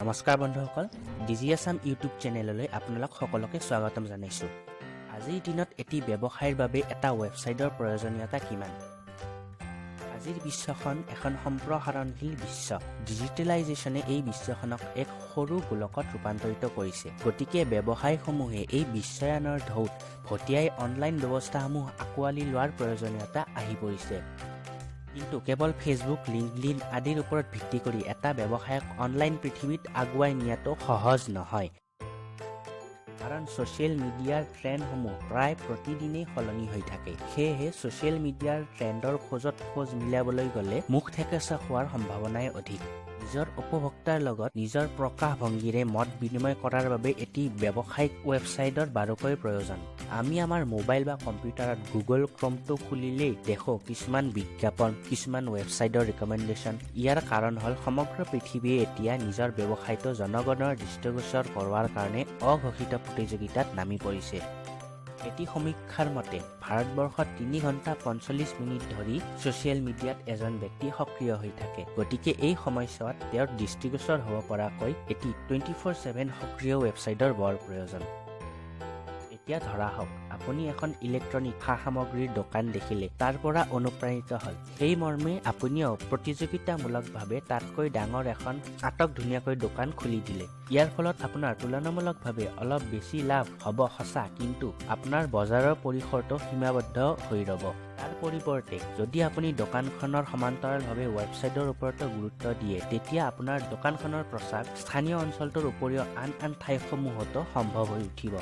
নমস্কাৰ বন্ধুসকল, ডিজি আছাম ইউটিউব চেনেললৈ আপোনালোক সকলোকে স্বাগতম জনাইছোঁ। আজিৰ দিনত এটি ব্যৱসায়ৰ বাবে এটা ৱেবছাইটৰ প্ৰয়োজনীয়তা কিমান? আজিৰ বিশ্বখন এখন সম্প্ৰসাৰণশীল বিশ্ব। ডিজিটেলাইজেশ্যনে এই বিশ্বখনক এক সৰু গোলকত ৰূপান্তৰিত কৰিছে। গতিকে ব্যৱসায়সমূহে এই বিশ্বায়নৰ ঢৌত ভটিয়াই অনলাইন ব্যৱস্থাসমূহ আঁকোৱালি লোৱাৰ প্ৰয়োজনীয়তা আহি পৰিছে। কিন্তু কেৱল ফেচবুক, লিংকডইন আদিৰ ওপৰত ভিত্তি কৰি এটা ব্যৱসায়ক অনলাইন পৃথিৱীত আগুৱাই নিয়াটো সহজ নহয়। কাৰণ ছ'চিয়েল মিডিয়াৰ ট্ৰেণ্ডসমূহ প্ৰায় প্ৰতিদিনেই সলনি হৈ থাকে। সেয়েহে ছ'চিয়েল মিডিয়াৰ ট্ৰেণ্ডৰ খোজ মিলাবলৈ গ'লে মুখ থেকেচা হোৱাৰ সম্ভাৱনাই অধিক। নিজৰ উপভোক্তাৰ লগত নিজৰ প্ৰকাশভংগীৰে মত বিনিময় কৰাৰ বাবে এটি ব্যৱসায়িক ৱেবছাইটৰ বাৰুকৈ প্ৰয়োজন। আমি আমাৰ মোবাইল বা কম্পিউটাৰত গুগল ক্ৰমটো খুলিলেই দেখোঁ কিছুমান বিজ্ঞাপন, কিছুমান ৱেবছাইটৰ ৰিকমেণ্ডেশ্যন। ইয়াৰ কাৰণ হ'ল সমগ্ৰ পৃথিৱীয়ে এতিয়া নিজৰ ব্যৱসায়টো জনগণৰ দৃষ্টিগোচৰ কৰোৱাৰ কাৰণে অঘোষিত প্ৰতিযোগিতাত নামি পৰিছে। এটি সমীক্ষাৰ মতে ভাৰতবৰ্ষত 3 ঘণ্টা 45 মিনিট ধৰি ছ'চিয়েল মিডিয়াত এজন ব্যক্তি সক্ৰিয় হৈ থাকে। গতিকে এই সময়ছোৱাত তেওঁৰ দৃষ্টিগোচৰ হ'ব পৰাকৈ এটি 24/7 সক্ৰিয় ৱেবছাইটৰ বৰ প্ৰয়োজন। এতিয়া ধৰা হওক, আপুনি এখন ইলেক্ট্ৰনিক সা-সামগ্ৰীৰ দোকান দেখিলে তাৰ পৰা অনুপ্ৰাণিত হ'ল। সেই মৰ্মে আপুনিও প্ৰতিযোগিতামূলকভাৱে তাতকৈ ডাঙৰ এখন ধুনীয়াকৈ দোকান খুলি দিলে। ইয়াৰ ফলত আপোনাৰ তুলনামূলকভাৱে অলপ বেছি লাভ হ'ব সঁচা, কিন্তু আপোনাৰ বজাৰৰ পৰিসৰটো সীমাবদ্ধ হৈ ৰ'ব। তাৰ পৰিৱৰ্তে যদি আপুনি দোকানখনৰ সমান্তৰালভাৱে ৱেবছাইটৰ ওপৰতো গুৰুত্ব দিয়ে, তেতিয়া আপোনাৰ দোকানখনৰ প্ৰচাৰ স্থানীয় অঞ্চলটোৰ উপৰিও আন ঠাইসমূহতো সম্ভৱ হৈ উঠিব।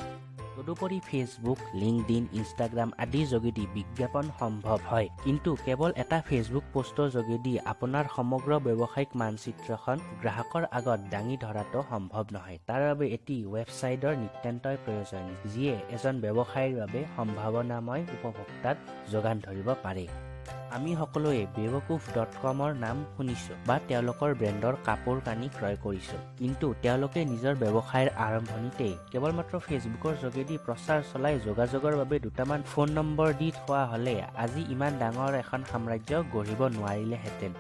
তদুপৰি ফেচবুক, লিংকডইন, ইনষ্টাগ্ৰাম আদিৰ যোগেদি বিজ্ঞাপন সম্ভৱ হয়, কিন্তু কেৱল এটা ফেচবুক পোষ্টৰ যোগেদি আপোনাৰ সমগ্ৰ ব্যৱসায়িক মানচিত্ৰখন গ্ৰাহকৰ আগত দাঙি ধৰাটো সম্ভৱ নহয়। তাৰ বাবে এটি ৱেবছাইটৰ নিতান্তই প্ৰয়োজন, যিয়ে এজন ব্যৱসায়ীৰ বাবে সম্ভাৱনাময় উপভোক্তাক যোগান ধৰিব পাৰে। আমি সকলোৱে bewakoof.com-ৰ নাম শুনিছোঁ বা তেওঁলোকৰ ব্ৰেণ্ডৰ কাপোৰ কানি ক্ৰয় কৰিছোঁ, কিন্তু তেওঁলোকে নিজৰ ব্যৱসায়ৰ আৰম্ভণিতেই কেৱল মাত্ৰ ফেচবুকৰ যোগেদি প্ৰচাৰ চলাই যোগাযোগৰ বাবে দুটামান ফোন নম্বৰ দি থোৱা হ'লে আজি ইমান ডাঙৰ এখন সাম্ৰাজ্য গঢ়িব নোৱাৰিলেহেঁতেন।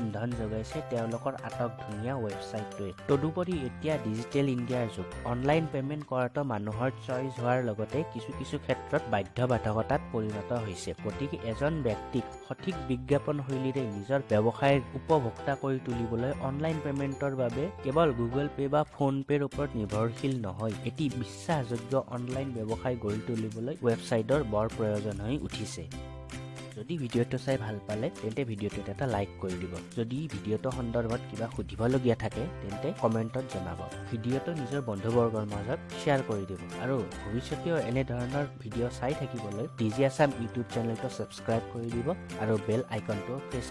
ইন্ধন যোগাইছে তেওঁলোকৰ ধুনীয়া ৱেবছাইটটোৱে। তদুপৰি এতিয়া ডিজিটেল ইণ্ডিয়াৰ যুগ। অনলাইন পেমেণ্ট কৰাটো মানুহৰ চইচ হোৱাৰ লগতে কিছু ক্ষেত্ৰত বাধ্যবাধকতাত পৰিণত হৈছে। গতিকে এজন ব্যক্তিক সঠিক বিজ্ঞাপন শৈলীৰে নিজৰ ব্যৱসায়ৰ উপভোক্তা কৰি তুলিবলৈ অনলাইন পেমেণ্টৰ বাবে কেৱল গুগল পে' বা ফোন পে'ৰ ওপৰত নিৰ্ভৰশীল নহয়, এটি বিশ্বাসযোগ্য অনলাইন ব্যৱসায় গঢ়ি তুলিবলৈ ৱেবছাইটৰ বৰ প্ৰয়োজন হৈ উঠিছে। যদি ভিডিঅ'টো চাই ভাল পালে তেন্তে ভিডিঅ'টোত এটা লাইক কৰি দিব। যদি ভিডিঅ'টো সন্দৰ্ভত কিবা সুধিবলগীয়া থাকে তেন্তে কমেণ্টত জনাব। ভিডিঅ'টো নিজৰ বন্ধুবৰ্গৰ মাজত শ্বেয়াৰ কৰি দিব আৰু ভৱিষ্যতেও এনেধৰণৰ ভিডিঅ' চাই থাকিবলৈ ডিজি আছাম ইউটিউব চেনেলটো ছাবস্ক্ৰাইব কৰি দিব আৰু বেল আইকনটো প্ৰেছ